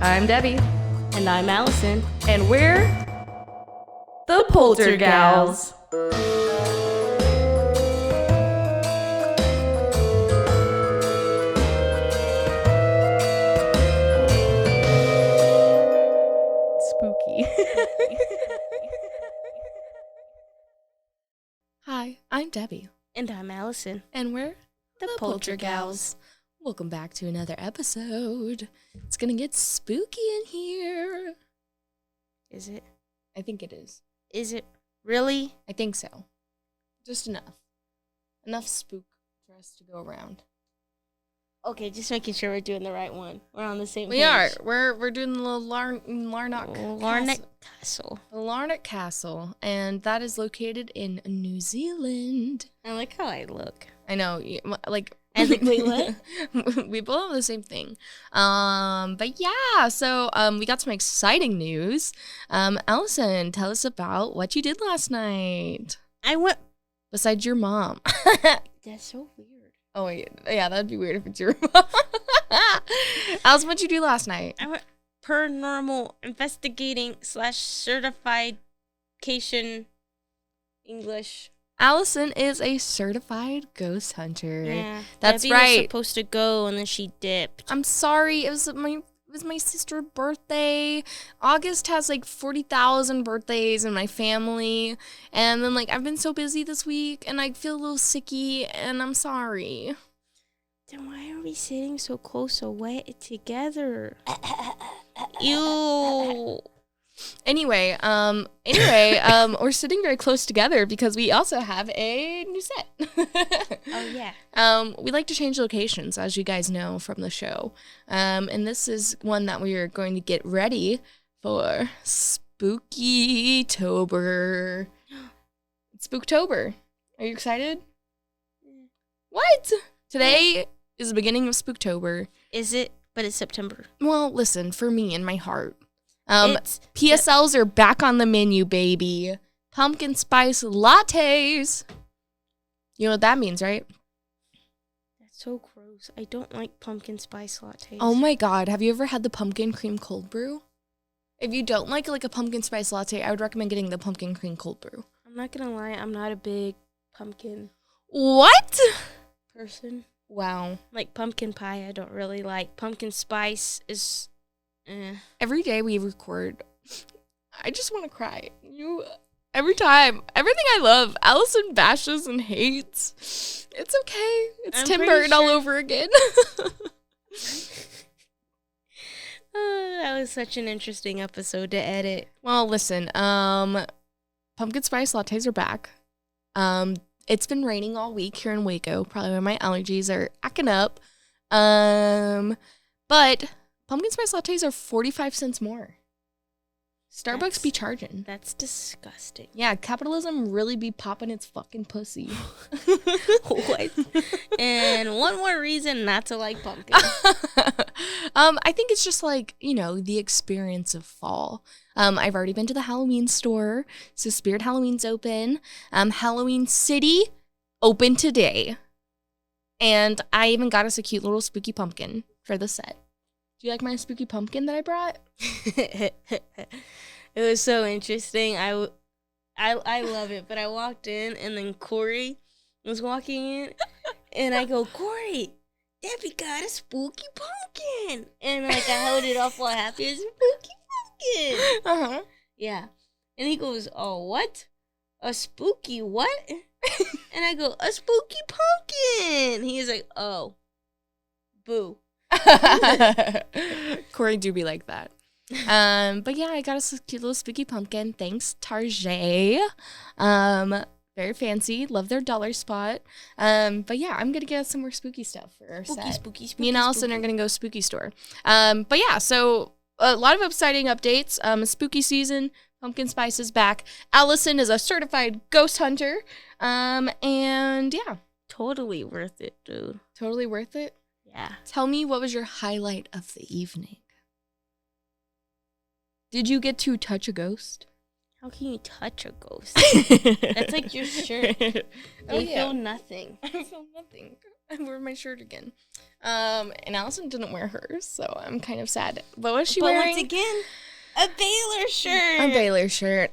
I'm Debbie. And I'm Alison. And we're the Poltergals. Spooky. Hi, I'm Debbie. And I'm Alison. And we're The Poltergals. Welcome back to another episode. It's gonna get spooky in here. Is it? I think it is. Is it really? I think so. Just enough. Enough spook for us to go around. Okay, just making sure we're doing the right one. We're on the same page. We are. We're doing the Larnock Castle. The Larnock Castle, and that is located in New Zealand. I like how I look. I know, like. I think, wait, what? We both have the same thing. But yeah, so we got some exciting news. Alison, tell us about what you did last night. I went. Besides your mom. That's so weird. Oh wait, yeah, that'd be weird if it's your mom. Alison, what'd you do last night? I went paranormal investigating / certification English. Allison is a certified ghost hunter. Yeah, that's Debbie right. was supposed to go and then she dipped. I'm sorry. It was my sister's birthday. August has like 40,000 birthdays in my family, and then like I've been so busy this week, and I feel a little sicky, and I'm sorry. Then why are we sitting so close away together? Ew. Anyway, we're sitting very close together because we also have a new set. Oh, yeah. We like to change locations, as you guys know from the show. And this is one that we are going to get ready for Spooky-tober. It's Spooktober. Are you excited? What? Today is the beginning of Spooktober. Is it? But it's September. Well, listen, for me in my heart. PSLs are back on the menu, baby. Pumpkin spice lattes. You know what that means, right? That's so gross. I don't like pumpkin spice lattes. Oh my god, have you ever had the pumpkin cream cold brew? If you don't like a pumpkin spice latte, I would recommend getting the pumpkin cream cold brew. I'm not gonna lie, I'm not a big pumpkin What? person. Wow. Like pumpkin pie, I don't really like. Pumpkin spice is Every day we record, I just want to cry. Every time, everything I love, Alison bashes and hates. It's okay. It's I'm Tim pretty Burton all sure- over again. That was such an interesting episode to edit. Well, listen, pumpkin spice lattes are back. It's been raining all week here in Waco, probably why my allergies are acting up. But pumpkin spice lattes are 45 cents more. Starbucks be charging. That's disgusting. Yeah, capitalism really be popping its fucking pussy. What? And one more reason not to like pumpkin. I think it's just like, the experience of fall. I've already been to the Halloween store, so Spirit Halloween's open. Halloween City, open today. And I even got us a cute little spooky pumpkin for the set. Do you like my spooky pumpkin that I brought? It was so interesting. I love it. But I walked in, and then Corey was walking in, and I go, Corey, Debbie got a spooky pumpkin. And I held it up all happy. It's a spooky pumpkin. Uh-huh. Yeah. And he goes, oh, what? A spooky what? And I go, a spooky pumpkin. He's like, oh, boo. Corey do be like that. But yeah, I got us a cute little spooky pumpkin. Thanks, Target. Very fancy. Love their dollar spot. But yeah, I'm gonna get some more spooky stuff for our set. Spooky. Me and Allison are gonna go spooky store. But yeah, so a lot of exciting updates. Spooky season. Pumpkin spice is back. Allison is a certified ghost hunter. And yeah. Totally worth it, dude. Totally worth it? Yeah. Tell me, what was your highlight of the evening? Did you get to touch a ghost? How can you touch a ghost? That's like your shirt. Oh, They feel nothing. I feel nothing. I wore my shirt again. And Allison didn't wear hers, so I'm kind of sad. But what's she wearing? Once again, a Baylor shirt. A Baylor shirt.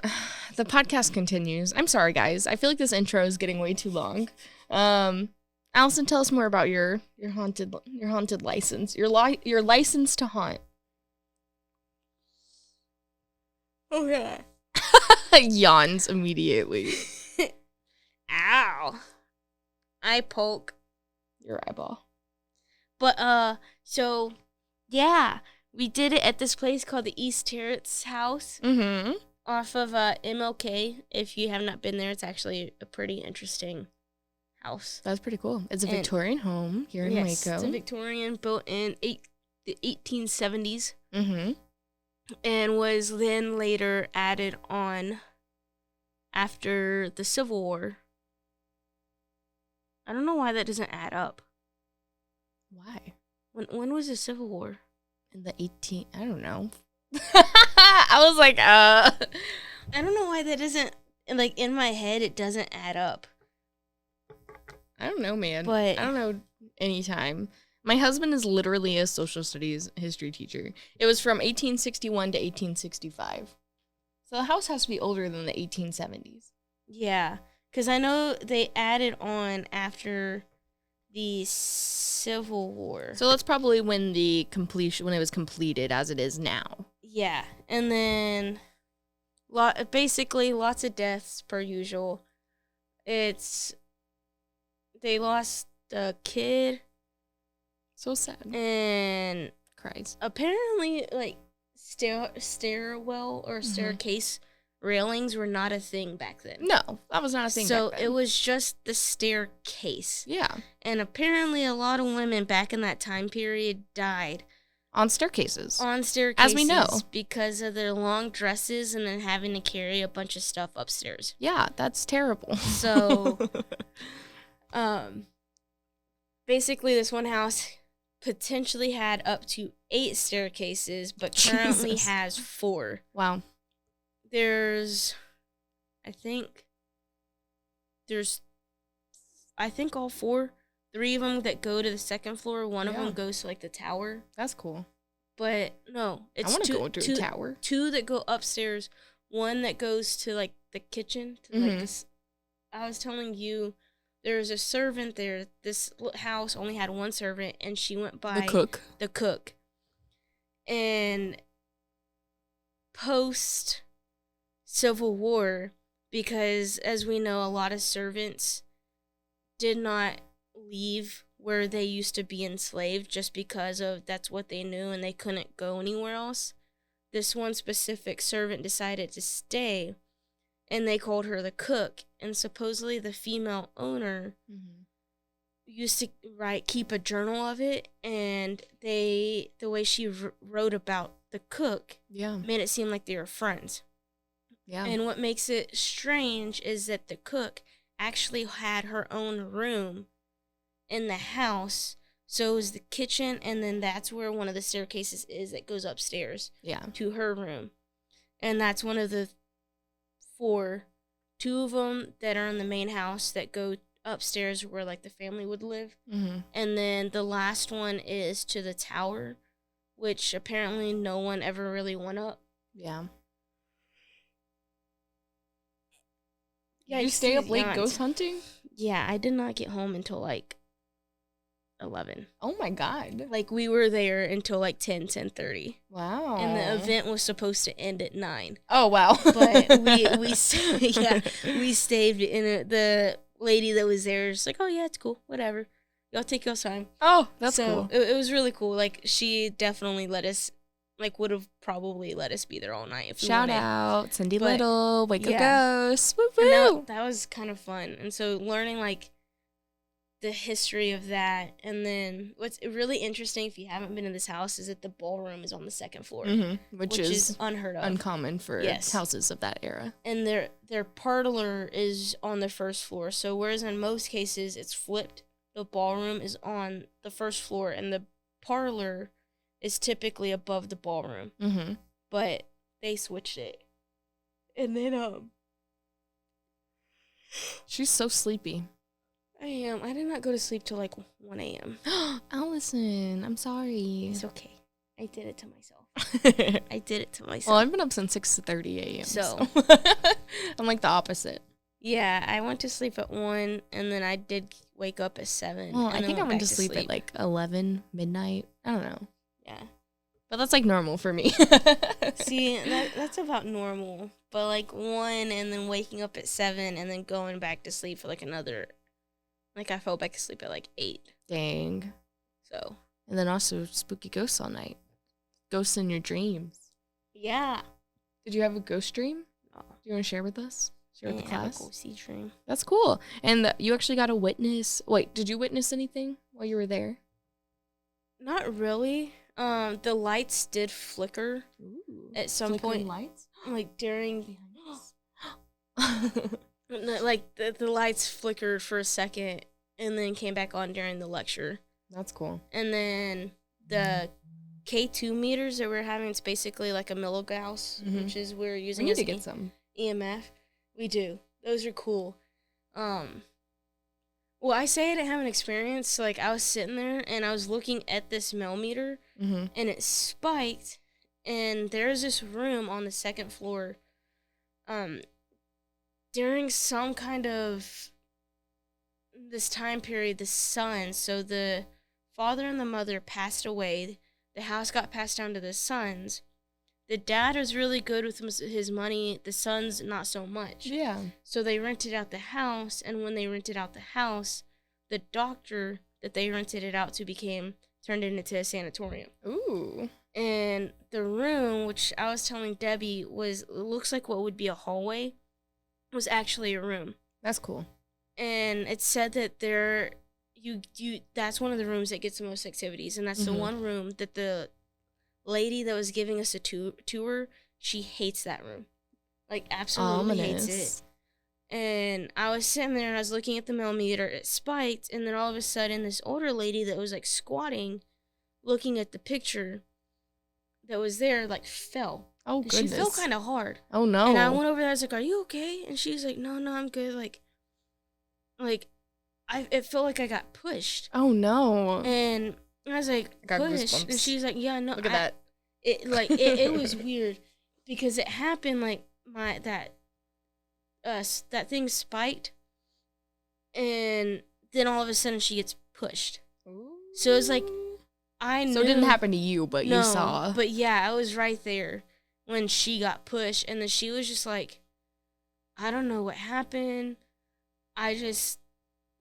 The podcast continues. I'm sorry, guys. I feel like this intro is getting way too long. Allison, tell us more about your haunted license. Your license to haunt. Okay. Yawns immediately. Ow. I poke your eyeball. But so yeah, we did it at this place called the East Terrance house. Mm-hmm. Off of MLK. If you have not been there, it's actually a pretty interesting house. That's pretty cool. It's a Victorian home here in Yes, Waco. It's a Victorian, built in the 1870s. Mm-hmm. And was then later added on after the Civil War. I don't know why that doesn't add up. Why? When was the Civil War? In the I don't know. I was like, I don't know why that doesn't, like, in my head, it doesn't add up. I don't know, man. But I don't know any time. My husband is literally a social studies history teacher. It was from 1861 to 1865. So the house has to be older than the 1870s. Yeah, because I know they added on after the Civil War. So that's probably when when it was completed as it is now. Yeah, and then basically lots of deaths per usual. They lost a kid. So sad. And cries. Apparently, like, stairwell or staircase railings were not a thing back then. No, that was not a thing back then. So it was just the staircase. Yeah. And apparently a lot of women back in that time period died. On staircases. As we know. Because of their long dresses and then having to carry a bunch of stuff upstairs. Yeah, that's terrible. So, basically this one house potentially had up to 8 staircases, but currently has 4. Wow. There's all 4. 3 of them that go to the second floor. One of them goes to, like, the tower. That's cool. But no, it's I want to go to a tower. 2 that go upstairs. 1 that goes to, like, the kitchen. To, like, this. I was telling you, there's a servant there. This house only had 1 servant, and she went by the cook. And post Civil War, because as we know, a lot of servants did not leave where they used to be enslaved just because of that's what they knew and they couldn't go anywhere else. This one specific servant decided to stay, and they called her the cook. And supposedly the female owner used to keep a journal of it, and the way she wrote about the cook made it seem like they were friends. Yeah. And what makes it strange is that the cook actually had her own room in the house. So it was the kitchen, and then that's where one of the staircases is that goes upstairs to her room. And that's one of the 4. 2 of them that are in the main house that go upstairs where, like, the family would live. And then the last one is to the tower, which apparently no one ever really went up. Yeah. You stay up late ghost hunting? Yeah, I did not get home until, like, 11. Oh my god. Like, we were there until, like, 10:30. Wow. And the event was supposed to end at 9. Oh, wow. But we stayed, and the lady that was there was like, oh, yeah, it's cool, whatever. Y'all take your time. Oh, that's cool. It was really cool. Like, she definitely let us, like, would have probably let us be there all night if we wanted. Shout out, Cindy Little, Waco Ghosts. Woo woo. That was kind of fun. And so learning, like, the history of that. And then what's really interesting, if you haven't been in this house, is that the ballroom is on the second floor. Which is unheard of. Uncommon for houses of that era. And their parlor is on the first floor. So whereas in most cases it's flipped, the ballroom is on the first floor, and the parlor is typically above the ballroom. But they switched it. And then she's so sleepy. I am. I did not go to sleep till like 1 a.m. Allison, I'm sorry. It's okay. I did it to myself. I did it to myself. Well, I've been up since 6:30 a.m. So. I'm like the opposite. Yeah, I went to sleep at 1, and then I did wake up at 7. Well, and I then think I went to sleep at like 11 midnight. I don't know. Yeah. But that's like normal for me. See, that's about normal. But like 1 and then waking up at 7 and then going back to sleep for like another. Like I fell back asleep at like 8. Dang. So. And then also spooky ghosts all night. Ghosts in your dreams. Yeah. Did you have a ghost dream? No. Do you want to share with us? Share with the class? Have a ghosty dream. That's cool. And you actually got to witness. Wait, did you witness anything while you were there? Not really. The lights did flicker. Ooh. At some point. Lights? Like during. Like the lights flickered for a second and then came back on during the lecture. That's cool. And then the K2 meters that we're having, it's basically like a milligauss, which is we're using we need as to get some EMF. We do. Those are cool. Well, I say I didn't have an experience. Like, I was sitting there, and I was looking at this millimeter, and it spiked, and there's this room on the second floor. During some kind of this time period, the son, so the father and the mother passed away. The house got passed down to the sons. The dad was really good with his money. The sons, not so much. Yeah. So they rented out the house, and when they rented out the house, the doctor that they rented it out to turned it into a sanatorium. Ooh. And the room, which I was telling Debbie looks like what would be a hallway, was actually a room. That's cool. And it said that that's one of the rooms that gets the most activities, and that's the one room that the lady that was giving us a tour, she hates that room. Like, absolutely hates it. And I was sitting there and I was looking at the millimeter, it spiked, and then all of a sudden this older lady that was like squatting, looking at the picture that was there, like fell. Oh, and goodness. She fell kind of hard. Oh, no. And I went over there, I was like, "Are you okay?" And she's like, No, I'm good. It felt like I got pushed. Oh, no. And I was like, "Pushed?" Goosebumps. And she's like, "Yeah, no." Look at that. It was weird because it happened like that thing spiked, and then all of a sudden she gets pushed. Ooh. So it's like I knew. So it didn't happen to you, but you saw. But yeah, I was right there when she got pushed, and then she was just like, I don't know what happened. I just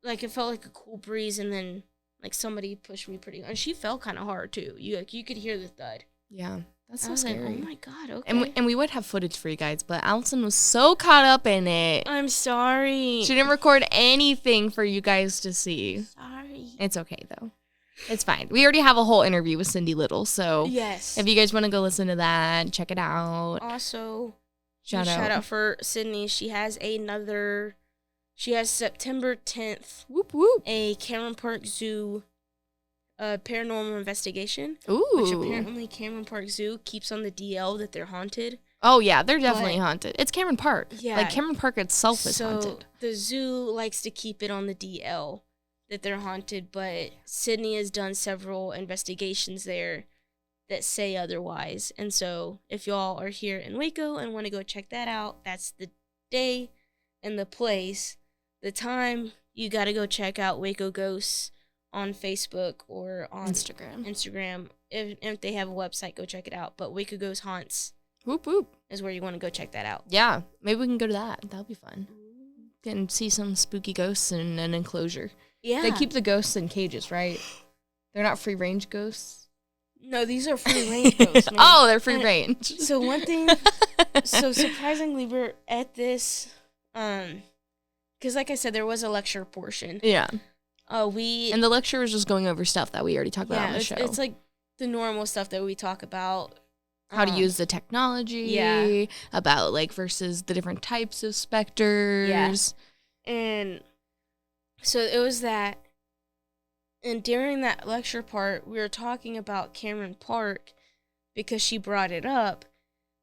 it felt like a cool breeze, and then like somebody pushed me pretty hard. And she fell kind of hard too. You could hear the thud. Yeah, that's so I was scary. like, oh my god, okay. And we would have footage for you guys, but Alison was so caught up in it. I'm sorry. She didn't record anything for you guys to see. Sorry. It's okay though. It's fine. We already have a whole interview with Cindy Little, so yes. If you guys want to go listen to that, check it out. Also, shout out for Sydney. She has September 10th. Whoop whoop. A Cameron Park Zoo paranormal investigation. Ooh. Which apparently Cameron Park Zoo keeps on the DL that they're haunted. Oh yeah, they're definitely haunted. It's Cameron Park. Yeah. Like Cameron Park itself is haunted. So the zoo likes to keep it on the DL that they're haunted, but Sydney has done several investigations there that say otherwise. And so if y'all are here in Waco and want to go check that out, that's the day and the place. The time, you got to go check out Waco Ghosts on Facebook or on Instagram. If they have a website, go check it out. But Waco Ghost Haunts whoop whoop is where you want to go check that out. Yeah, maybe we can go to that. That'll be fun. Get and see some spooky ghosts in an enclosure. Yeah. They keep the ghosts in cages, right? They're not free range ghosts? No, these are free range ghosts, man. Oh, they're free range. So one thing, surprisingly, we're at this, because like I said, there was a lecture portion. Yeah. And the lecture was just going over stuff that we already talked about on the show. It's like the normal stuff that we talk about. How to use the technology, about versus the different types of specters. Yeah. And so it was that. And during that lecture part, we were talking about Cameron Park because she brought it up.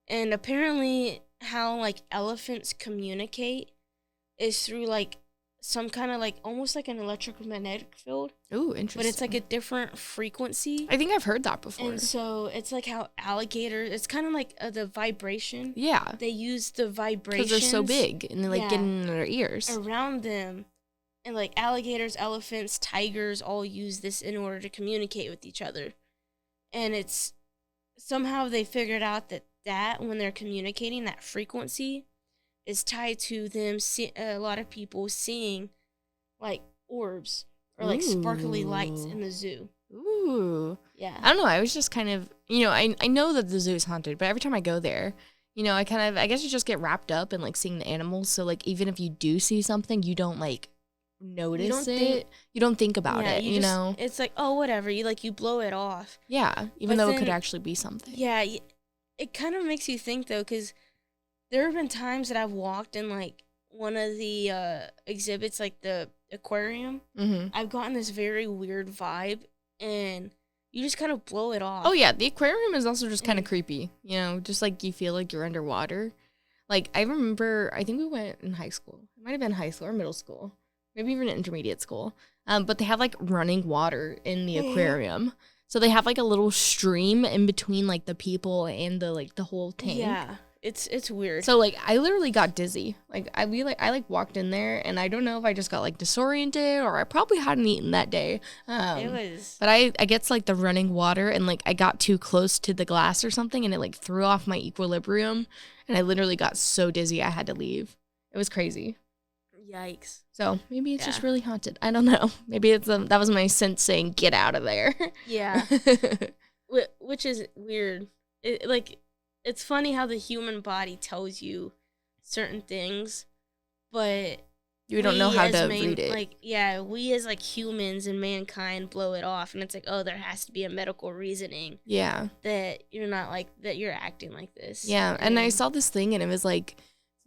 And apparently how elephants communicate is through some kind of like almost like an electromagnetic field, Ooh, interesting. but it's like a different frequency. I think I've heard that before. And so it's like how alligators, it's kind of like the vibration. Yeah. They use the vibrations. Because they're so big and they like get in their ears. Around them. And like alligators, elephants, tigers all use this in order to communicate with each other. And it's somehow they figured out that when they're communicating, that frequency is tied to them, a lot of people seeing like orbs or like sparkly lights in the zoo. Ooh. Yeah. I don't know. I was just kind of, I know that the zoo is haunted, but every time I go there, I guess you just get wrapped up in like seeing the animals. So like even if you do see something, you don't like notice it. You don't think about it, It's like, oh, whatever. You blow it off. Yeah. Even though it could actually be something. Yeah. It kind of makes you think though, because there have been times that I've walked in like one of the exhibits, like the aquarium. Mm-hmm. I've gotten this very weird vibe, and you just kind of blow it off. Oh yeah, the aquarium is also just kind of creepy. Just like you feel like you're underwater. Like I remember, I think we went in high school. It might have been high school or middle school, maybe even intermediate school. But they have like running water in the aquarium. So they have like a little stream in between like the people and the whole tank. Yeah. It's weird. So like I literally got dizzy. Like I walked in there and I don't know if I just got like disoriented or I probably hadn't eaten that day. It was. But I guess like the running water and like I got too close to the glass or something and it like threw off my equilibrium and I literally got so dizzy I had to leave. It was crazy. Yikes. So maybe it's just really haunted. I don't know. Maybe it's that was my sense saying get out of there. Yeah. Which is weird. It's funny how the human body tells you certain things, but you don't know how to read it. Like, yeah, we as like humans and mankind blow it off, and it's like, oh, there has to be a medical reasoning. Yeah. That you're not like that. You're acting like this. Yeah, and I saw this thing, and it was like,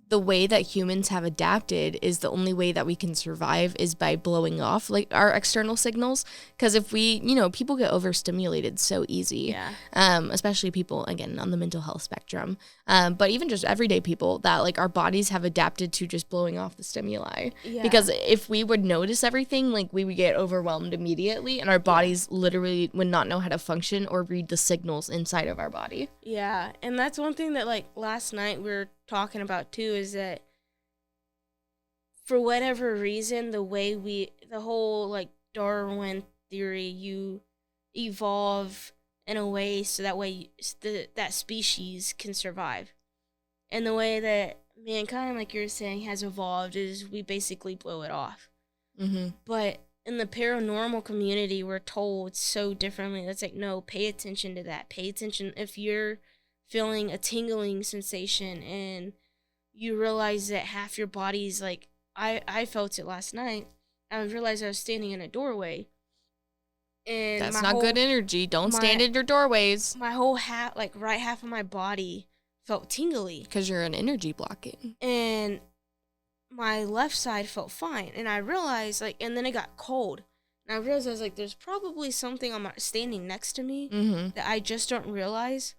the way that humans have adapted is the only way that we can survive is by blowing off like our external signals. Because if we, people get overstimulated so easy, especially people, again, on the mental health spectrum, but even just everyday people that like our bodies have adapted to just blowing off the stimuli. Yeah. Because if we would notice everything, like we would get overwhelmed immediately and our bodies literally would not know how to function or read the signals inside of our body. Yeah, and that's one thing that like last night we were talking about too, is that for whatever reason the whole like Darwin theory, you evolve in a way so that way that species can survive, and the way that mankind, like you're saying, has evolved is we basically blow it off. Mm-hmm. But in the paranormal community we're told so differently. That's like, no, pay attention to that. Pay attention if you're feeling a tingling sensation and you realize that half your body's like, I felt it last night. I realized I was standing in a doorway. And that's not good energy. Don't stand in your doorways. My whole right half of my body felt tingly. Because you're an energy blocking. And my left side felt fine. And I realized, like, and then it got cold. And I realized, I was like, there's probably something standing next to me that I just don't realize.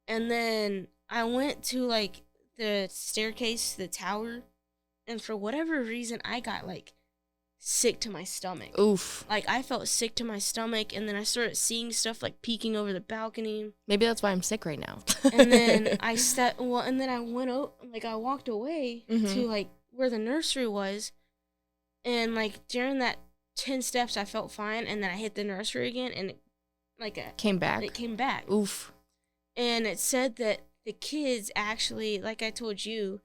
And then I went to, like, the staircase, the tower, and for whatever reason, I got, like, sick to my stomach. Oof. Like, I felt sick to my stomach, and then I started seeing stuff, like, peeking over the balcony. Maybe that's why I'm sick right now. And then I walked away to, like, where the nursery was, and, like, during that 10 steps, I felt fine, and then I hit the nursery again, and it came back. It came back. Oof. And it said that the kids actually, like I told you,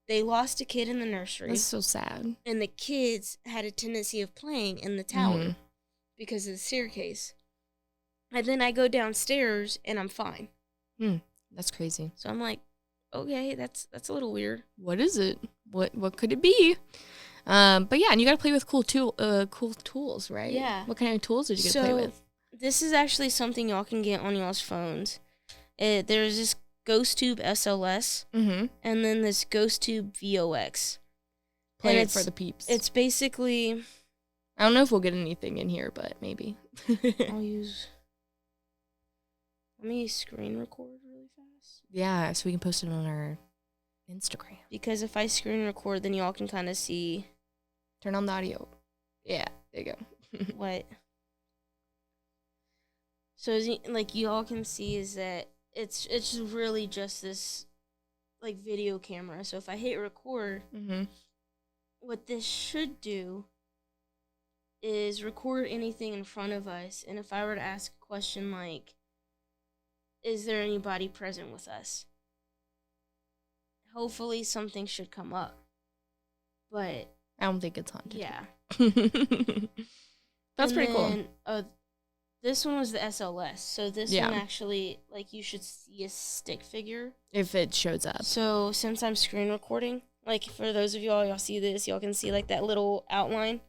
they lost a kid in the nursery. That's so sad. And the kids had a tendency of playing in the tower because of the staircase. And then I go downstairs and I'm fine. That's crazy. So I'm like, okay, that's a little weird. What is it? What could it be? But yeah, and you got to play with cool tools, right? Yeah. What kind of tools did you get to play with? This is actually something y'all can get on y'all's phones. There's this Ghost Tube SLS, and then this Ghost Tube VOX. Play it for the peeps. It's basically... I don't know if we'll get anything in here, but maybe. Let me screen record really fast. Yeah, so we can post it on our Instagram. Because if I screen record, then y'all can kind of see Turn on the audio. Yeah, there you go. What? So like you all can see is that it's really just this like video camera. So if I hit record, what this should do is record anything in front of us. And if I were to ask a question like, is there anybody present with us? Hopefully something should come up. But I don't think it's haunted. yeah. That's pretty cool. This one was the SLS. So this one actually, like, you should see a stick figure. If it shows up. So since I'm screen recording, like, for those of y'all see this, y'all can see, like, that little outline.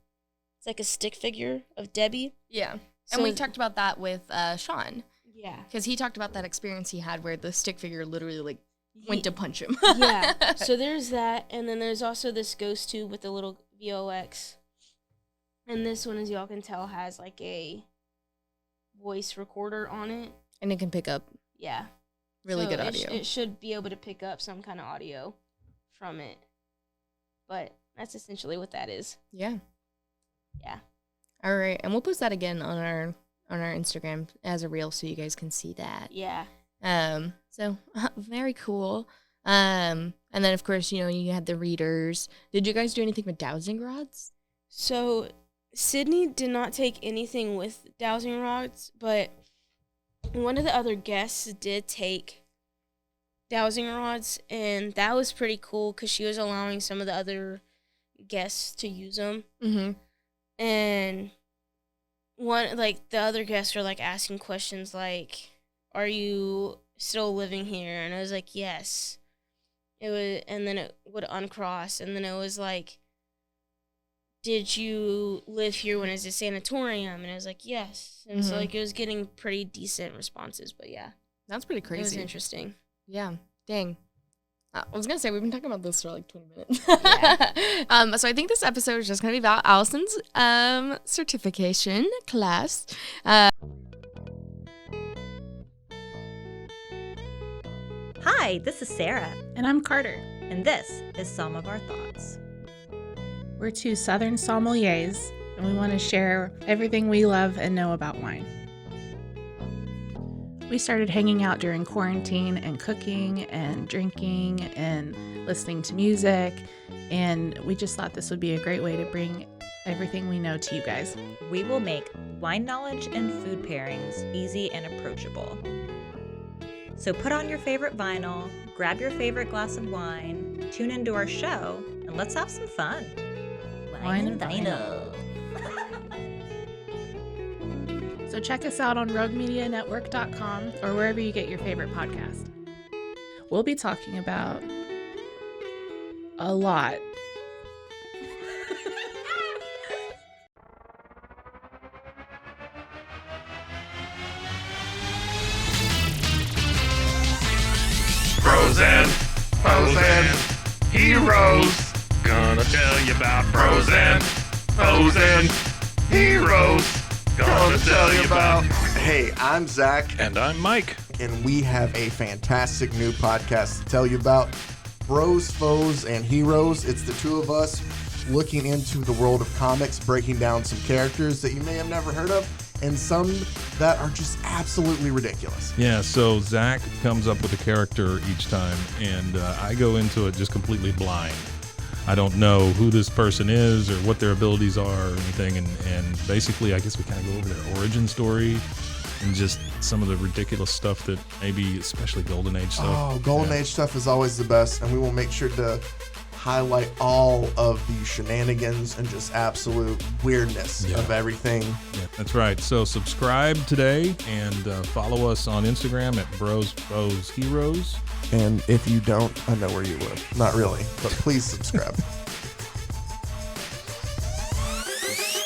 It's like a stick figure of Debbie. Yeah. So, and we talked about that with Sean. Yeah. Because he talked about that experience he had where the stick figure literally, like, went to punch him. Yeah. So there's that. And then there's also this ghost tube with the little VOX. And this one, as y'all can tell, has, like, a voice recorder on it. And it can pick up really good audio. It should be able to pick up some kind of audio from it. But that's essentially what that is. Yeah. Yeah. All right. And we'll post that again on our Instagram as a reel so you guys can see that. Yeah. So very cool. And then of course, you had the readers. Did you guys do anything with dowsing rods? So Sydney did not take anything with dowsing rods, but one of the other guests did take dowsing rods, and that was pretty cool because she was allowing some of the other guests to use them. Mm-hmm. And the other guests were, like, asking questions like, are you still living here? And I was like, yes. And then it would uncross, and then it was like, did you live here when it was a sanatorium? And I was like, yes. And so, like, it was getting pretty decent responses, but yeah. That's pretty crazy. It was interesting. Yeah. Dang. I was going to say, we've been talking about this for like 20 minutes. Yeah. So I think this episode is just going to be about Alison's certification class. Hi, this is Sarah. And I'm Carter. And this is Some of Our Thoughts. We're two Southern sommeliers, and we want to share everything we love and know about wine. We started hanging out during quarantine and cooking and drinking and listening to music, and we just thought this would be a great way to bring everything we know to you guys. We will make wine knowledge and food pairings easy and approachable. So put on your favorite vinyl, grab your favorite glass of wine, tune into our show, and let's have some fun. Wine and vinyl. So check us out on roguemedianetwork.com or wherever you get your favorite podcast. We'll be talking about a lot. Frozen, heroes. Gonna tell you about frozen heroes. Gonna tell you about. Hey, I'm Zach. And I'm Mike. And we have a fantastic new podcast to tell you about. Bros, Foes, and Heroes. It's the two of us looking into the world of comics, breaking down some characters that you may have never heard of, and some that are just absolutely ridiculous. Yeah, so Zach comes up with a character each time, and I go into it just completely blind. I don't know who this person is or what their abilities are or anything, and basically I guess we kind of go over their origin story and just some of the ridiculous stuff that maybe, especially Golden Age stuff. Oh, Golden Age stuff is always the best, and we will make sure to highlight all of the shenanigans and just absolute weirdness of everything. Yeah, that's right. So subscribe today and follow us on Instagram at Bros Foes Heroes. And if you don't, I know where you live. Not really, but please subscribe.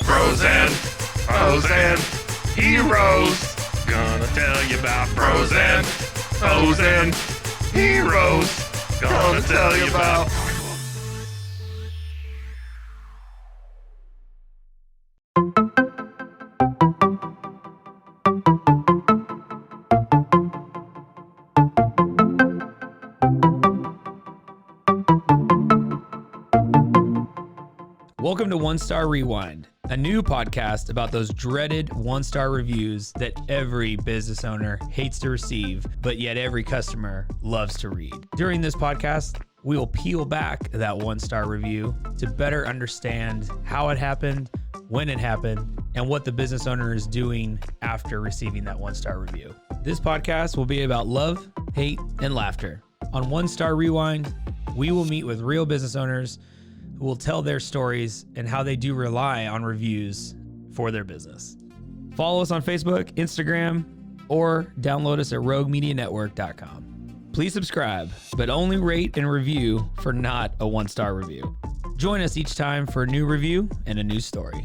Frozen heroes. Gonna tell you about frozen heroes. Gonna tell you about. Welcome to One Star Rewind, a new podcast about those dreaded one-star reviews that every business owner hates to receive, but yet every customer loves to read. During this podcast, we will peel back that one-star review to better understand how it happened, when it happened, and what the business owner is doing after receiving that one-star review. This podcast will be about love, hate, and laughter. On One Star Rewind, we will meet with real business owners who will tell their stories and how they do rely on reviews for their business. Follow us on Facebook, Instagram, or download us at roguemedianetwork.com. Please subscribe, but only rate and review for not a one-star review. Join us each time for a new review and a new story.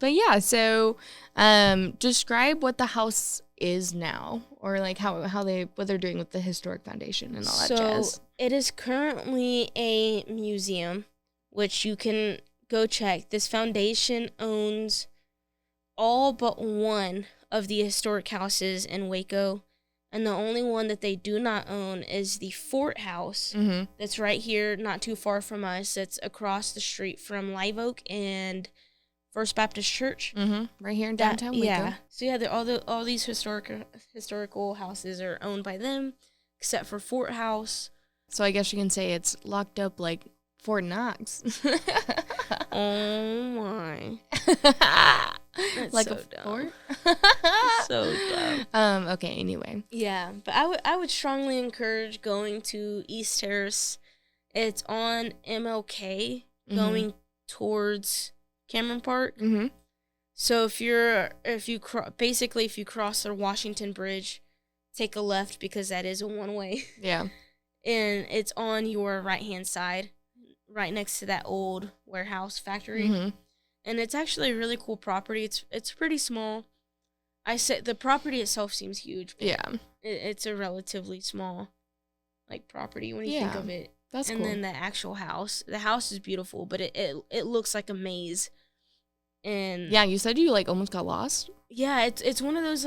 But yeah, so describe what the house is now, or like what they're doing with the historic foundation and all that jazz. So it is currently a museum, which you can go check. This foundation owns all but one of the historic houses in Waco, and the only one that they do not own is the Fort House. That's right here, not too far from us. It's across the street from Live Oak and First Baptist Church. Right here in downtown Waco. Yeah. So yeah, all these historical houses are owned by them, except for Fort House. So I guess you can say it's locked up like Fort Knox. Oh my. That's like so a dumb. fort? So dumb. Okay, anyway. Yeah, but I would strongly encourage going to East Terrace. It's on MLK, going towards Cameron Park. So if you cross the Washington Bridge, take a left because that is a one-way. Yeah. And it's on your right-hand side, right next to that old warehouse factory. And it's actually a really cool property. It's pretty small. I said the property itself seems huge. But Yeah. It's a relatively small property when you think of it. That's and cool. then the actual house. The house is beautiful, but it looks like a maze. And yeah, you said you almost got lost. yeah, it's one of those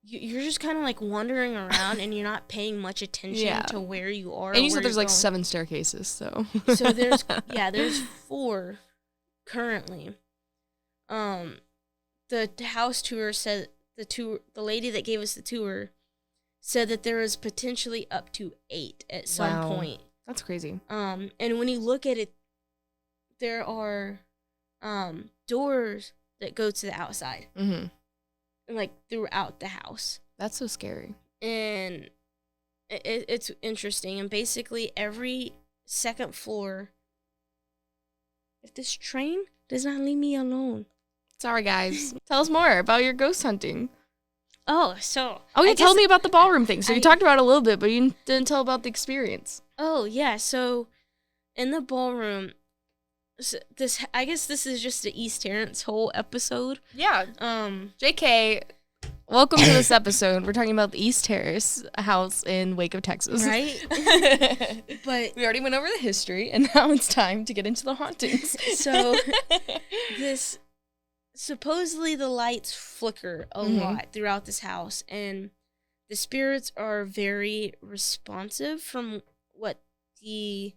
you're just kind of wandering around and you're not paying much attention to where you are. And you said there's going. 7 staircases, so. So there's 4 currently. The house tour said the lady that gave us the tour said that there was potentially up to 8 at some point. That's crazy. And when you look at it, there are doors that go to the outside. Throughout the house. That's so scary. And it's interesting. And basically every second floor, if this train does not leave me alone. Sorry, guys. Tell us more about your ghost hunting. Oh, so. Tell me about the ballroom thing. So you talked about it a little bit, but you didn't tell about the experience. Oh, yeah. So in the ballroom, I guess this is just the East Terrance whole episode. Yeah. JK, welcome to this episode. We're talking about the East Terrace house in Waco, Texas. Right? But we already went over the history, and now it's time to get into the hauntings. So supposedly the lights flicker a lot throughout this house, and the spirits are very responsive from what I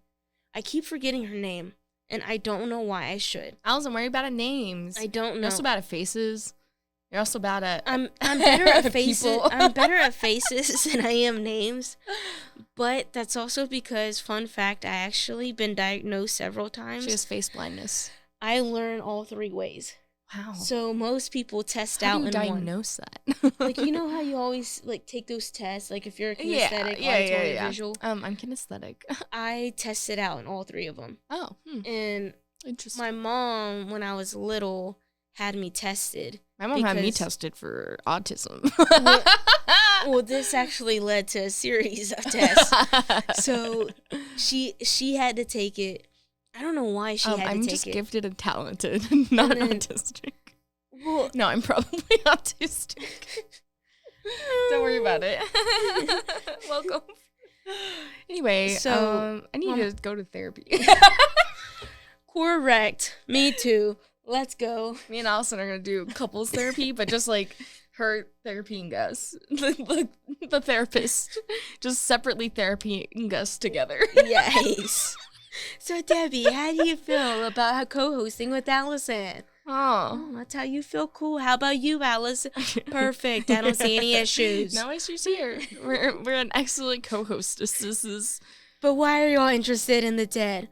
keep forgetting her name. And I don't know why I should. Alison, why are you bad at names? I don't know. You're also bad at faces. You're also bad at I'm better at faces. people. I'm better at faces than I am names. But that's also because, fun fact, I actually been diagnosed several times. She has face blindness. I learn all 3 ways. Wow. So most people test How out do you in one. diagnose that? You know how you always take those tests, if you're a kinesthetic, auditory, visual. I'm kinesthetic. I tested out in all 3 of them. Oh, And interesting. my mom, when I was little, had me tested. My mom had me tested for autism. Well, this actually led to a series of tests. So she had to take it. I don't know why she had to take it. I'm just gifted and talented, not autistic. Well, no, I'm probably autistic. Don't worry about it. Welcome. Anyway, So, I need to go to therapy. Correct. Me too. Let's go. Me and Allison are gonna do couples therapy, but just like her therapying us, the therapist, just separately therapying us together. Yes. So, Debbie, how do you feel about co-hosting with Allison? Oh, Oh, that's how you feel. Cool. How about you, Allison? Perfect. I don't see any issues. no issues here. We're an excellent co-hostesses. But why are y'all interested in the dead?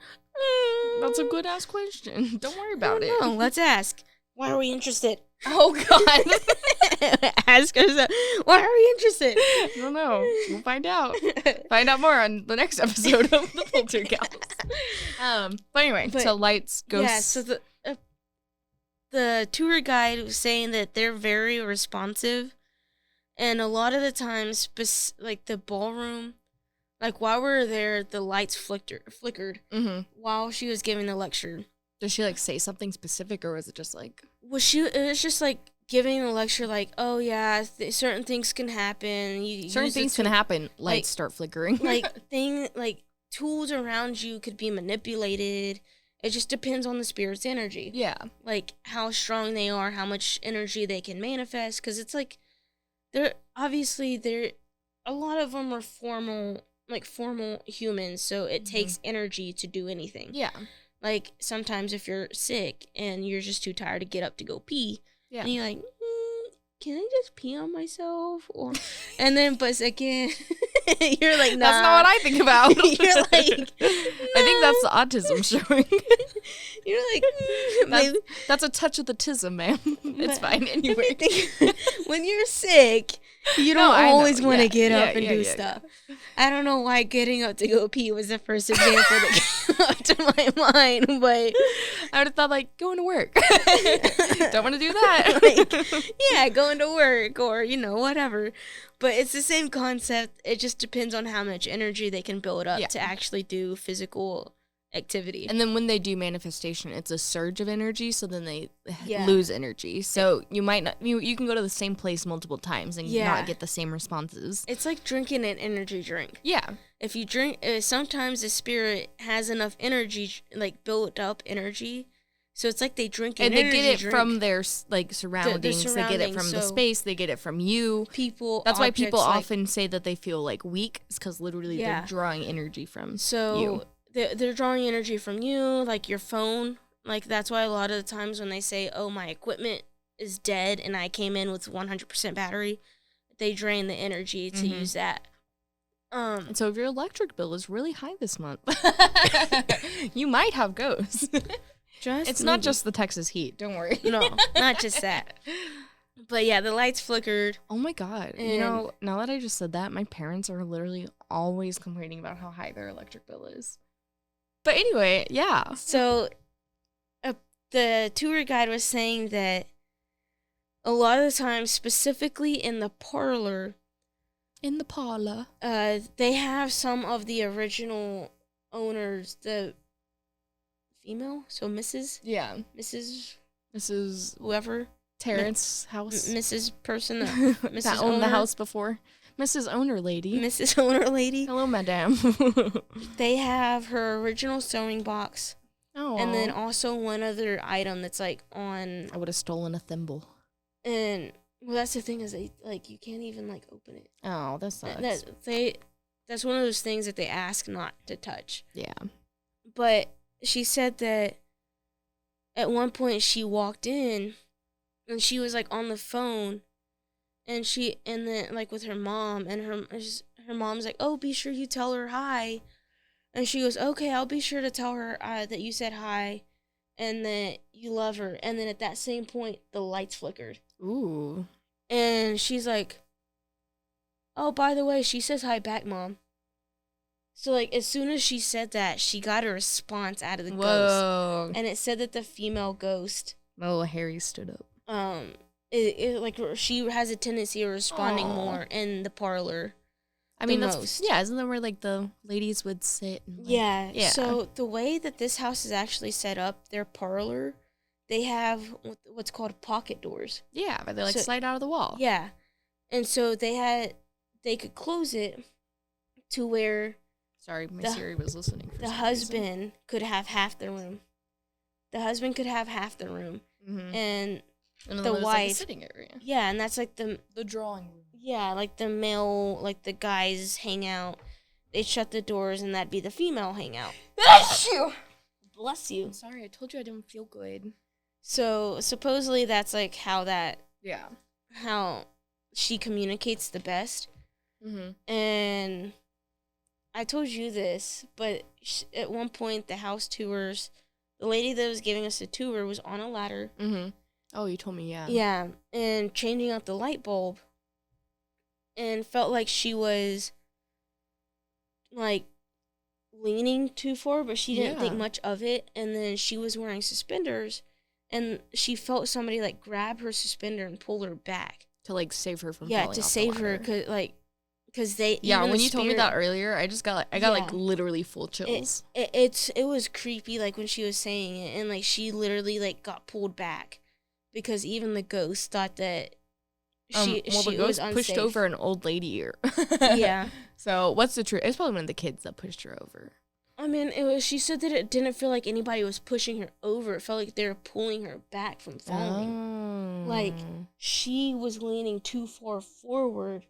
That's a good ass question. Don't worry about it. No, let's ask. Why are we interested? Oh God. Ask ourselves. Why are we interested? I don't know. We'll find out. Find out more on the next episode of the Poltergeist. But anyway, so lights, ghosts. Yeah, so the tour guide was saying that they're very responsive, and a lot of the times, like the ballroom, like while we were there, the lights flickered while she was giving the lecture. Does she like say something specific, or was it just like? It was just like giving a lecture, like, oh yeah, certain things can happen. Certain things can happen. Lights start flickering. like tools around you could be manipulated. It just depends on the spirit's energy. Yeah. Like how strong they are, how much energy they can manifest. Because it's like, a lot of them are formal humans. So it takes energy to do anything. Yeah. Like sometimes if you're sick and you're just too tired to get up to go pee. Yeah. And you're like, can I just pee on myself? And then, but again, you're like, nah. That's not what I think about. You're like, nah. I think that's the autism showing. You're like, that's a touch of the tism, man. It's fine anyway. When you're sick, you don't always want to get up and do stuff. I don't know why getting up to go pee was the first example that came up to my mind, but I would have thought like going to work. Don't want to do that. Going to work or whatever. But it's the same concept. It just depends on how much energy they can build up to actually do physical activity. And then when they do manifestation, it's a surge of energy, so then they lose energy. So you might not, you can go to the same place multiple times and not get the same responses. It's like drinking an energy drink. Yeah. If you drink, sometimes the spirit has enough energy, like built up energy. So it's like they drink an energy drink. And they get it from their surroundings. They get it from the space. They get it from you. People. That's why people often say that they feel like weak. It's because literally they're drawing energy from you. They're drawing energy from you, like your phone. Like that's why a lot of the times when they say, "Oh, my equipment is dead," and I came in with 100% battery, they drain the energy to use that. And so if your electric bill is really high this month, you might have ghosts. It's not just the Texas heat. Don't worry. No, not just that. But yeah, the lights flickered. Oh my God. And now that I just said that, my parents are literally always complaining about how high their electric bill is. But anyway, yeah. So the tour guide was saying that a lot of the time, specifically in the parlor, they have some of the original owners, the female, so Mrs. Yeah. Mrs. whoever. Terrance house. Mrs. person. Mrs. that owned the house before. Mrs. Owner Lady. Mrs. Owner Lady. Hello, madame. They have her original sewing box. Oh. And then also one other item that's like on. I would have stolen a thimble. And well, that's the thing is you can't even like open it. Oh, that sucks. That's one of those things that they ask not to touch. Yeah. But she said that at one point she walked in and she was like on the phone. And then like with her mom, and her mom's like, "Oh, be sure you tell her hi." And she goes, "Okay, I'll be sure to tell her that you said hi, and that you love her." And then at that same point, the lights flickered. Ooh. And she's like, "Oh, by the way, she says hi back, Mom." So like as soon as she said that, she got a response out of the ghost, and it said that the female ghost. Oh, Harry stood up. She has a tendency of responding more in the parlor. I mean, isn't that where like the ladies would sit? And, like, yeah. So the way that this house is actually set up, their parlor, they have what's called pocket doors. Yeah, but they slide out of the wall. Yeah, and so they could close it to where. Sorry, my Siri was listening. The husband could have half the room. the husband could have half the room, Mm-hmm. and And then the there's like a wife- sitting area. yeah, and that's like the drawing room. yeah, like the male, like the guys hang out. They'd shut the doors, and that'd be the female hangout. Bless you. Bless you. I'm sorry, I told you I didn't feel good. So supposedly that's like Yeah. how she communicates the best. Mm-hmm. And I told you this, but at one point the house tours, the lady that was giving us a tour was on a ladder. Mm-hmm. Oh, you told me, yeah. Yeah, and changing out the light bulb, and felt like she was like leaning too far, but she didn't think Yeah. much of it. And then she was wearing suspenders, and she felt somebody like grab her suspender and pull her back. To like save her from Yeah, falling to off the save her, ladder. cause they Yeah, even when the you told me spirit- that earlier, I got like Yeah. literally full chills. It was creepy, like when she was saying it, and like she literally like got pulled back because even the ghost thought that she the was ghost unsafe. pushed over an old lady. Yeah. So what's the truth? It's probably one of the kids that pushed her over. I mean, it was. She said that it didn't feel like anybody was pushing her over. It felt like they were pulling her back from falling. Oh. Like she was leaning too far forward,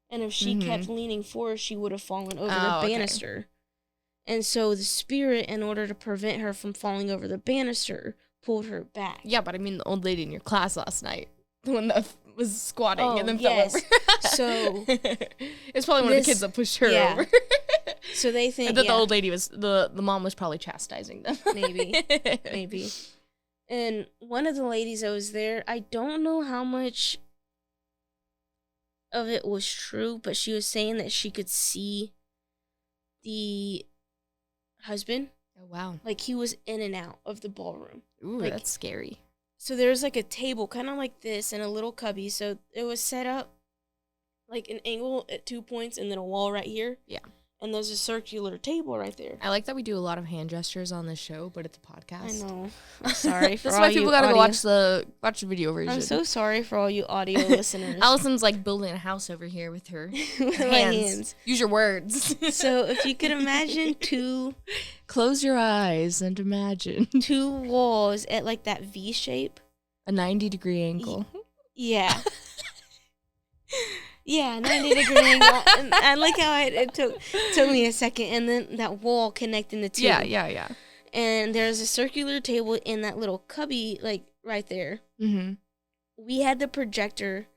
and if she kept leaning forward, she would have fallen over the okay. banister. And so the spirit, in order to prevent her from falling over the banister, pulled her back. Yeah, but I mean the old lady in your class last night, the one that was squatting Oh, and then yes. fell over. So it's probably one of the kids that pushed her yeah. over. So they think And that the old lady was the mom was probably chastising them. maybe. And one of the ladies that was there, I don't know how much of it was true, but she was saying that she could see the husband. Oh wow. Like he was in and out of the ballroom. Ooh, Like- that's scary. So there was like a table kind of like this and a little cubby. So it was set up like an angle at 2 points and then a wall right here. Yeah. And there's a circular table right there. I like that we do a lot of hand gestures on this show, but it's a podcast. I know. I'm sorry for That's all why you people gotta go audio- watch the video version. I'm so sorry for all you audio listeners. Allison's like building a house over here with her With my hands. Use your words. So if you could imagine two Close your eyes and imagine walls at like that V shape. a 90-degree angle. Yeah. Yeah, 90-degree angle. And I like how it took me a second, and then that wall connecting the two. Yeah. And there's a circular table in that little cubby, like right there. Mm-hmm. We had the projector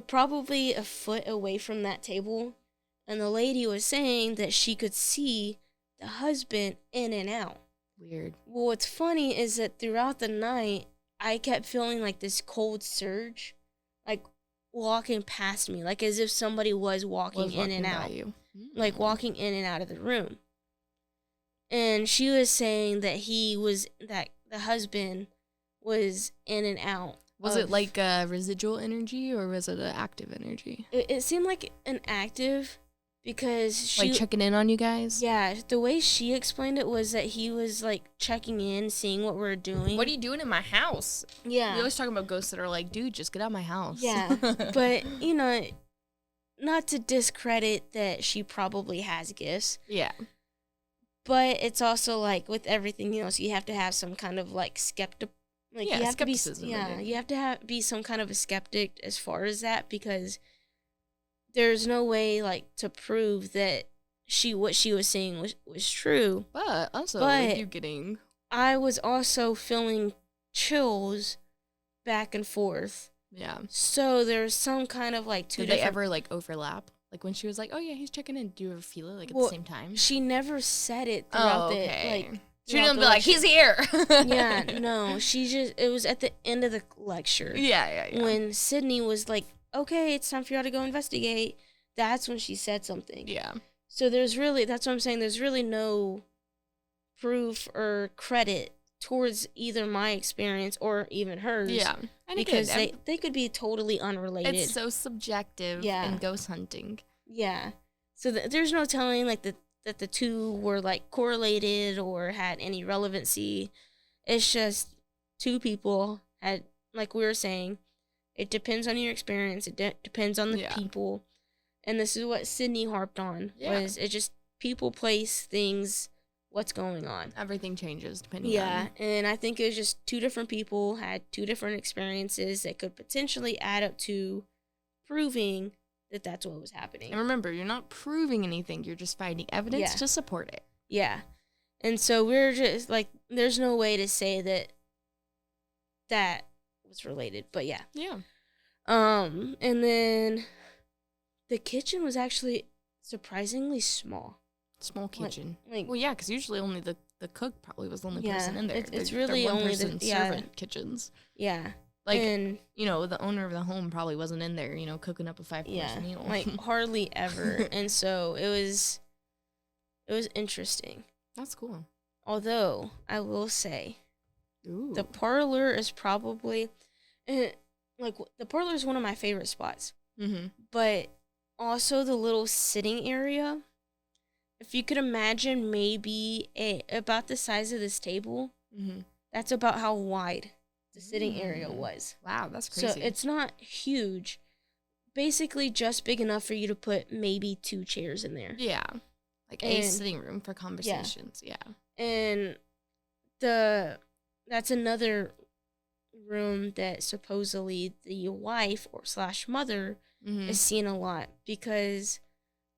probably a foot away from that table, and the lady was saying that she could see the husband in and out. Weird. Well, what's funny is that throughout the night, I kept feeling like this cold surge, like walking past me, like as if somebody was walking in and out, like walking in and out of the room. And she was saying that the husband was in and out. Was it like a residual energy or was it an active energy? It seemed like an active, because she, Like checking in on you guys? yeah, the way she explained it was that he was like checking in, seeing what we're doing. What are you doing in my house? Yeah. We always talk about ghosts that are like, dude, just get out of my house. Yeah, but you know, not to discredit that she probably has gifts, yeah. but it's also like with everything else, you have to have some kind of like like Yeah, you have skepticism to in be, it. you have to be some kind of a skeptic as far as that, because there's no way like to prove that what she was saying was true. But also, But- with you getting... I was also feeling chills back and forth. Yeah. So there's some kind of like two Did they different. ever like overlap? Like when she was like, "Oh yeah, he's checking in." Do you ever feel it like at Well, the same time? She never said it throughout Oh, okay. the like. She throughout didn't the be like, lecture. "He's here." Yeah, no. It was at the end of the lecture. Yeah. When Sydney was like, "Okay, it's time for y'all to go investigate." That's when she said something. Yeah. So that's what I'm saying. There's really no proof or credit towards either my experience or even hers. Yeah. And Because again, they could be totally unrelated. it's so subjective Yeah. in ghost hunting. Yeah. So there's no telling like that the two were like correlated or had any relevancy. It's just two people had, like we were saying, it depends on your experience. It depends on the Yeah. people. And this is what Sydney harped on, Yeah. was it just people, place, things what's going on. Everything changes depending Yeah, on. and I think it was just two different people had two different experiences that could potentially add up to proving that that's what was happening. And remember, you're not proving anything. You're just finding evidence Yeah. to support it. Yeah. And so we're just like, there's no way to say that that was related, but yeah. Yeah. And then the kitchen was actually surprisingly small. Small kitchen. Like, Well, yeah, because usually only the cook probably was the only Yeah, person in there. it's They're really only the- one-person yeah. servant kitchens. yeah. Like, and the owner of the home probably wasn't in there, cooking up a 5-course yeah, meal. like hardly ever. And so it was interesting. That's cool. Although I will say, Ooh. the parlor is probably, the parlor is one of my favorite spots. Mm-hmm. But also the little sitting area. If you could imagine maybe about the size of this table, Mm-hmm. that's about how wide the sitting area Mm. was. Wow, that's crazy. So it's not huge. Basically just big enough for you to put maybe 2 chairs in there. yeah, like a And- sitting room for conversations. Yeah. And that's another room that supposedly the wife or / mother Mm-hmm. is seen a lot, because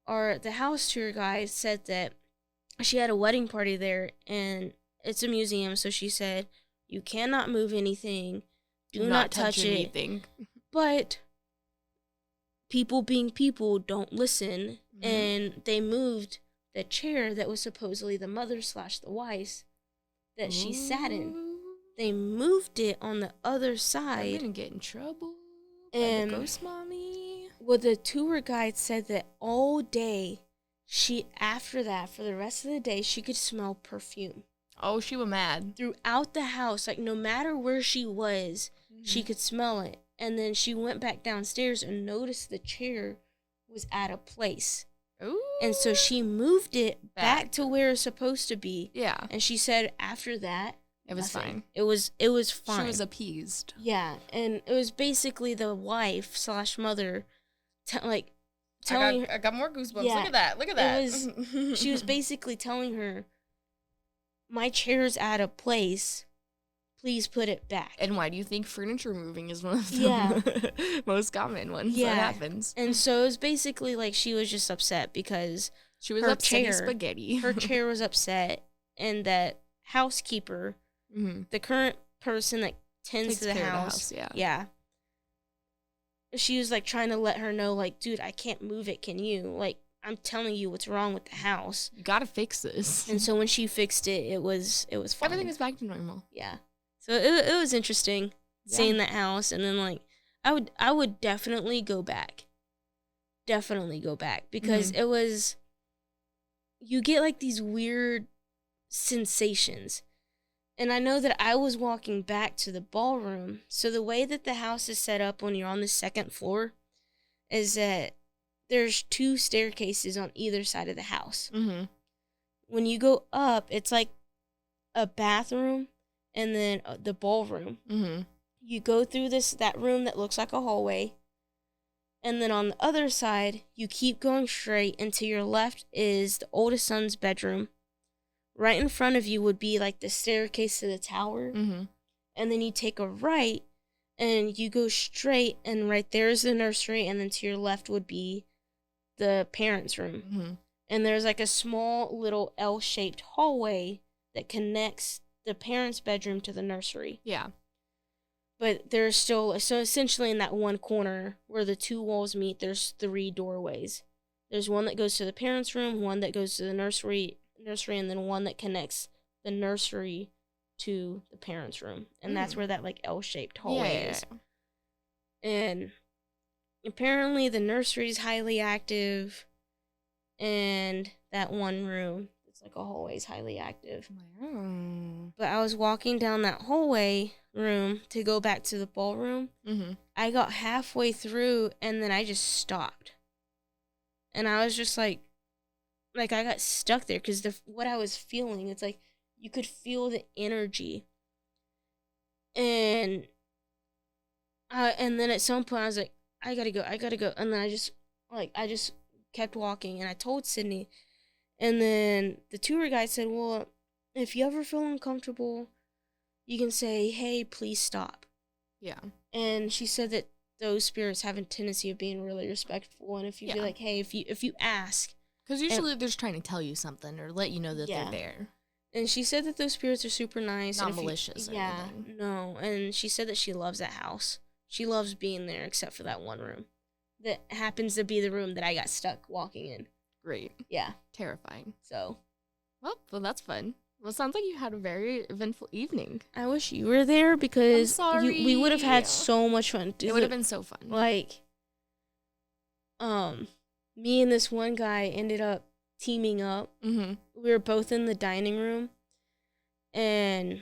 the house tour guide said that she had a wedding party there, and it's a museum, so she said you cannot move anything, do not touch it, anything. but people being people don't listen. Mhm. And they moved the chair that was supposedly the mother / the wife's that she sat in. Ooh. They moved it on the other I'm side. gonna get in trouble. By And the ghost mommy. well, the tour guide said that all day, after that, for the rest of the day, she could smell perfume Oh, she was mad. throughout the house. Like, no matter where she was, she could smell it. And then she went back downstairs and noticed the chair was out of place. Ooh. And so she moved it back Back. to where it's supposed to be. Yeah, And she said after that, it was nothing. fine. It was fine. She was appeased. Yeah, and it was basically the wife / mother, telling her. I got more goosebumps. Yeah, Look at that. Look at it that. She was basically telling her, "My chair's out of place. Please put it back." And why do you think furniture moving is one of the Yeah. most common ones Yeah. that happens? And so it was basically like she was just upset because She was her upset chair- spaghetti. her chair was upset, and that housekeeper, Mhm. the current person that tends Takes to the care of the house, house, yeah. yeah. She was like trying to let her know, like, dude, I can't move it. Can you? Like, I'm telling you what's wrong with the house. You gotta fix this. And so when she fixed it, it was fine. Everything is back to normal. Yeah. So it was interesting Yeah. seeing that house, and then like I would definitely go back. Definitely go back, because Mm-hmm. it was, you get like these weird sensations. And I know that I was walking back to the ballroom. So the way that the house is set up when you're on the second floor is that there's 2 staircases on either side of the house. Mm-hmm. When you go up, it's like a bathroom and then the ballroom. Mm-hmm. You go through that room that looks like a hallway, and then on the other side, you keep going straight, and to your left is the oldest son's bedroom. Right in front of you would be like the staircase to the tower, Mm-hmm. and then you take a right, and you go straight, and right there is the nursery, and then to your left would be the parents' room. Mm-hmm. And there's like a small little L-shaped hallway that connects the parents' bedroom to the nursery. Yeah. But there's still, so essentially in that one corner where the 2 walls meet, there's 3 doorways. There's one that goes to the parents' room, one that goes to the nursery, and then one that connects the nursery to the parents' room. And that's where that like L-shaped hallway is. And apparently the nursery is highly active, and that one room, it's like a hallway, is highly active. Wow. But I was walking down that hallway room to go back to the ballroom. Mm-hmm. I got halfway through, and then I just stopped. And I was just like I got stuck there because what I was feeling, it's like you could feel the energy. And then at some point I was like, I gotta go. And then I just kept walking, and I told Sydney, And then the tour guide said, well, if you ever feel uncomfortable, you can say, hey, please stop. Yeah. And she said that those spirits have a tendency of being really respectful. And if you be like, hey, if you ask. Because usually they're just trying to tell you something or let you know that they're there. And she said that those spirits are super nice. Not malicious or anything. No. And she said that she loves that house. She loves being there except for that one room. That happens to be the room that I got stuck walking in. Great. Yeah. Terrifying. So. Well, that's fun. Well, it sounds like you had a very eventful evening. I wish you were there because we would have had Yeah. so much fun. It would have been so fun. Like, me and this one guy ended up teaming up. Mm-hmm. We were both in the dining room, and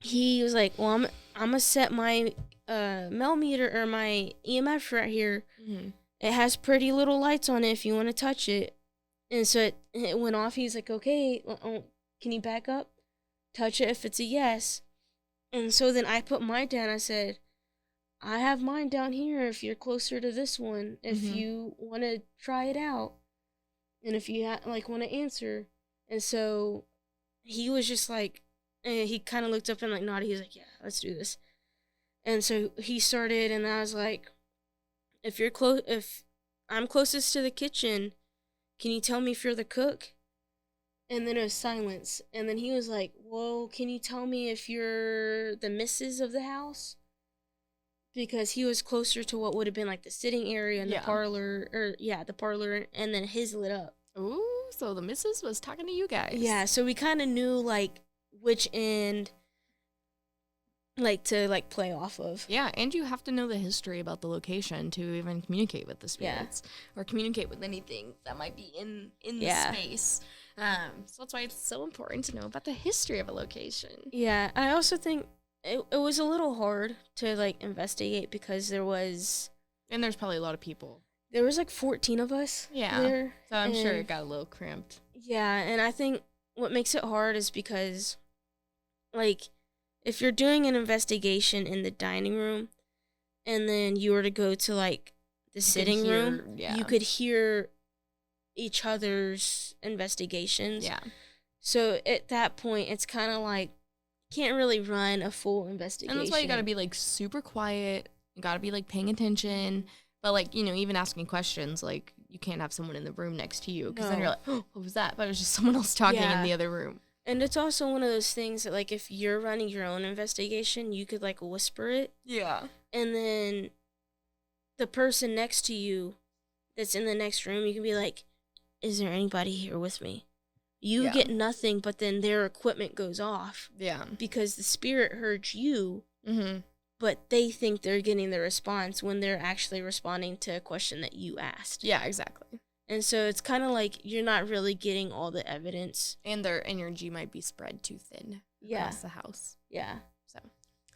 he was like, well, I'm gonna set my millimeter or my EMF right here. Mm-hmm. It has pretty little lights on it if you want to touch it. And so it went off. He's like, okay, can you back up? Touch it if it's a yes. And so then I put mine down. I said, I have mine down here if you're closer to this one, if you want to try it out. And if you want to answer. And so he was just like, he kind of looked up and nodded. He was like, yeah, let's do this. And so he started, and I was like, if I'm closest to the kitchen, can you tell me if you're the cook? And then it was silence. And then he was like, well, can you tell me if you're the missus of the house? Because he was closer to what would have been like the sitting area and the parlor, the parlor, and then his lit up. Ooh, so the missus was talking to you guys. Yeah, so we kind of knew like which end to play off of. Yeah, and you have to know the history about the location to even communicate with the spirits or communicate with anything that might be in the space. So that's why it's so important to know about the history of a location. Yeah, I also think it was a little hard to investigate because there's probably a lot of people. There was 14 of us there. So I'm sure it got a little cramped. Yeah, and I think what makes it hard is because if you're doing an investigation in the dining room and then you were to go to the sitting room, you could hear each other's investigations. Yeah. So at that point, it's kind of can't really run a full investigation. And that's why you gotta be super quiet. You gotta be paying attention. But even asking questions, you can't have someone in the room next to you because then you're like, oh, what was that? But it was just someone else talking in the other room. And it's also one of those things that if you're running your own investigation, you could whisper it. Yeah. And then the person next to you that's in the next room, you can be like, is there anybody here with me? You get nothing, but then their equipment goes off. Yeah. Because the spirit heard you, but they think they're getting the response when they're actually responding to a question that you asked. Yeah, exactly. And so it's kind of you're not really getting all the evidence. And their energy might be spread too thin across the house. Yeah. So,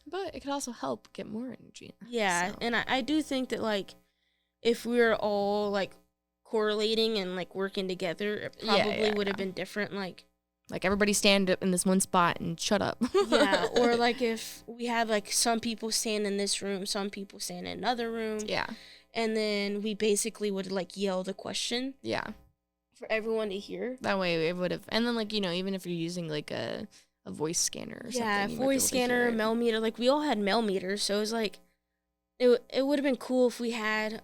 but it could also help get more energy in the house. Yeah, so. and I do think that if we were all correlating and working together, it probably would have been different. Like everybody stand up in this one spot and shut up. Yeah, or if we had some people stand in this room, some people stand in another room. Yeah. And then we basically would yell the question. Yeah. For everyone to hear. That way it would have, and then even if you're using a voice scanner or something. Yeah, voice scanner, mail meter. We all had mail meters, so it was it would have been cool if we had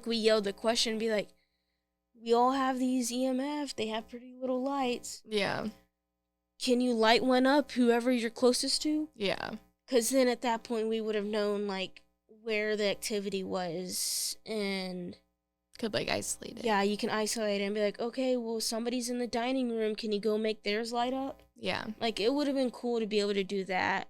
we yelled the question, be like, we all have these EMF, they have pretty little lights. Yeah. Can you light one up, whoever you're closest to? Yeah. Because then at that point we would have known where the activity was and could isolate it. Yeah, you can isolate it and be like, okay, well, somebody's in the dining room, can you go make theirs light up? Yeah. It would have been cool to be able to do that.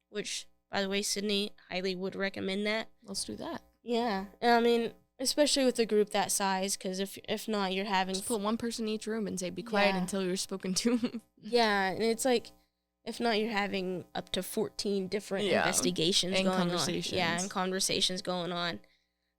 Which, by the way, Sydney, highly would recommend that. Let's do that. Yeah, I mean, especially with a group that size, because if not, you're having just put one person in each room and say, be quiet until you're spoken to. Yeah, and it's if not, you're having up to 14 different investigations and going conversations. on. Yeah, and conversations going on.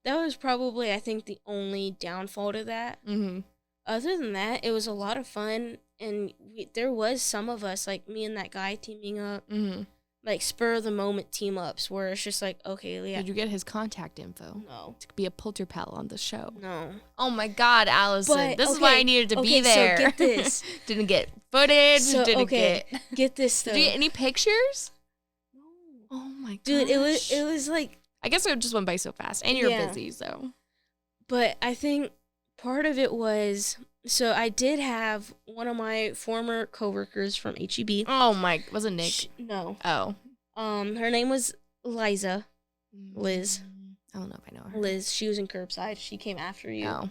That was probably, I think, the only downfall to that. Mm-hmm. Other than that, it was a lot of fun, and there was some of us, me and that guy teaming up. Mm-hmm. like spur of the moment team ups where it's just like, okay, yeah. Did you get his contact info? No. To be a polter pal on the show. No. Oh my God, Allison. But, this is why I needed to be there. So get this. Didn't get footage. So, didn't okay, get this though. Did you get any pictures? No. Oh my God. Dude, it was like, I guess it just went by so fast. And you're Yeah. busy, so. but I think part of it was, so I did have one of my former coworkers from HEB. Oh my, was it Nick? No. Oh. Her name was Liza. Liz. I don't know if I know her. Liz. She was in Curbside. She came after you.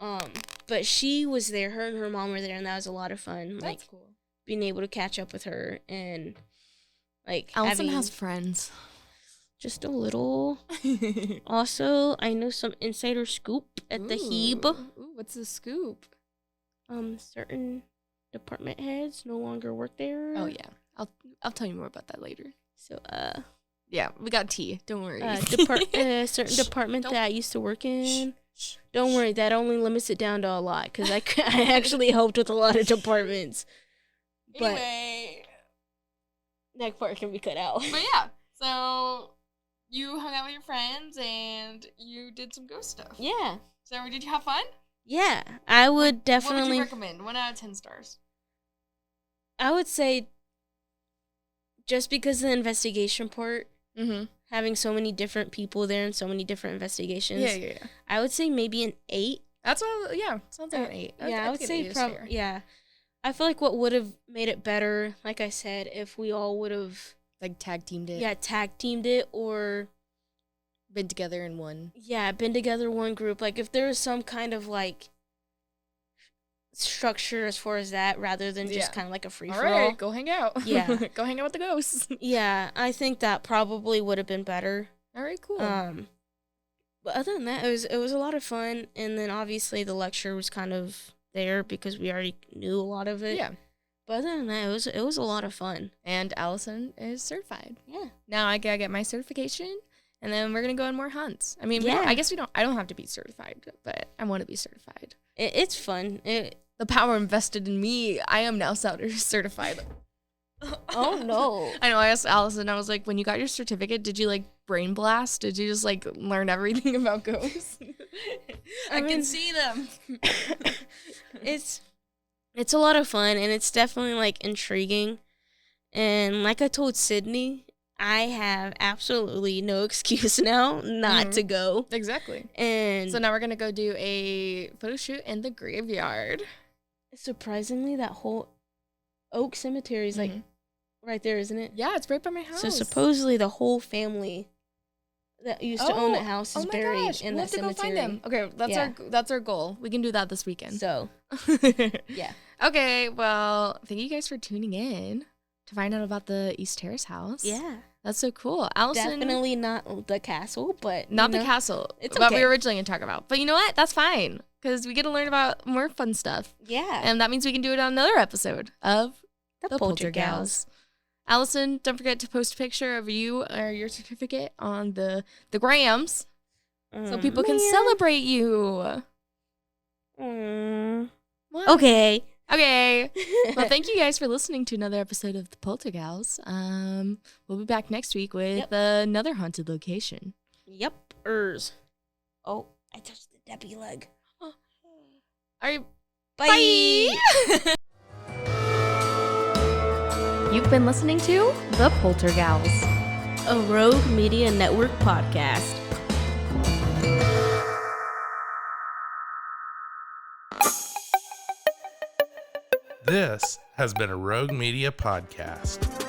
Oh. But she was there. Her and her mom were there, and that was a lot of fun. That's like cool. being able to catch up with her and like Alison having has friends. just a little. Also, I know some insider scoop at the HEB. Ooh, what's the scoop? Certain department heads no longer work there. Oh yeah. I'll tell you more about that later. So Yeah, we got tea. Don't worry. certain department Don't- that I used to work in. Shh. Don't worry, that only limits it down to a lot because I actually helped with a lot of departments. But Anyway, that part can be cut out. but yeah. So you hung out with your friends and you did some ghost stuff. Yeah. So did you have fun? Yeah. I would What would definitely, you recommend? 1 out of 10 stars. I would say just because of the investigation part, Mm-hmm. having so many different people there and so many different investigations, Yeah. I would say maybe an 8. That's what. Yeah, sounds like an 8. Yeah, I would think say an 8 is probably. fair. Yeah, I feel like what would have made it better, like I said, if we all would have Like tag teamed it. tag teamed it or Been together in one. been together one group. Like if there was some kind of like structure as far as that, rather than just Yeah. kind of like a free All for all. right, go hang out. Yeah. Go hang out with the ghosts. Yeah, I think that probably would have been better. All right, cool. But other than that, it was a lot of fun, and then obviously the lecture was kind of there because we already knew a lot of it. Yeah. But other than that, it was a lot of fun. And Allison is certified. Yeah. Now I gotta get my certification, and then we're gonna go on more hunts. I mean, Yeah. I guess we don't. I don't have to be certified, but I want to be certified. It's fun. The power invested in me. I am now certified. Oh no. I know. I asked Allison. I was like, when you got your certificate, did you like brain blast? Did you just like learn everything about ghosts? I mean- can see them. It's a lot of fun, and it's definitely like intriguing. And like I told Sydney, I have absolutely no excuse now not to go. Exactly. And So now we're gonna go do a photo shoot in the graveyard. surprisingly, that whole Oak Cemetery is like Mhm. right there, isn't it? Yeah, it's right by my house. So supposedly the whole family that used to own that house is my buried gosh, in we'll that have to go cemetery. find him. Okay, that's our goal. We can do that this weekend. So yeah. Okay, well, thank you guys for tuning in to find out about the East Terrace house. Yeah. That's so cool. Allison, Definitely not the castle, but not you the know, castle. it's what we okay. were originally going to talk about. But you know what? That's fine because we get to learn about more fun stuff. Yeah. And that means we can do it on another episode of the Poltergals. Allison, don't forget to post a picture of you or your certificate on the grams so people can celebrate you. What? Okay. Okay. Well, thank you guys for listening to another episode of the Poltergals. We'll be back next week with another haunted location. Yep. Oh, I touched the Debbie leg. All right. Bye. You've been listening to the Poltergals. A Rogue Media Network podcast. This has been a Rogue Media podcast.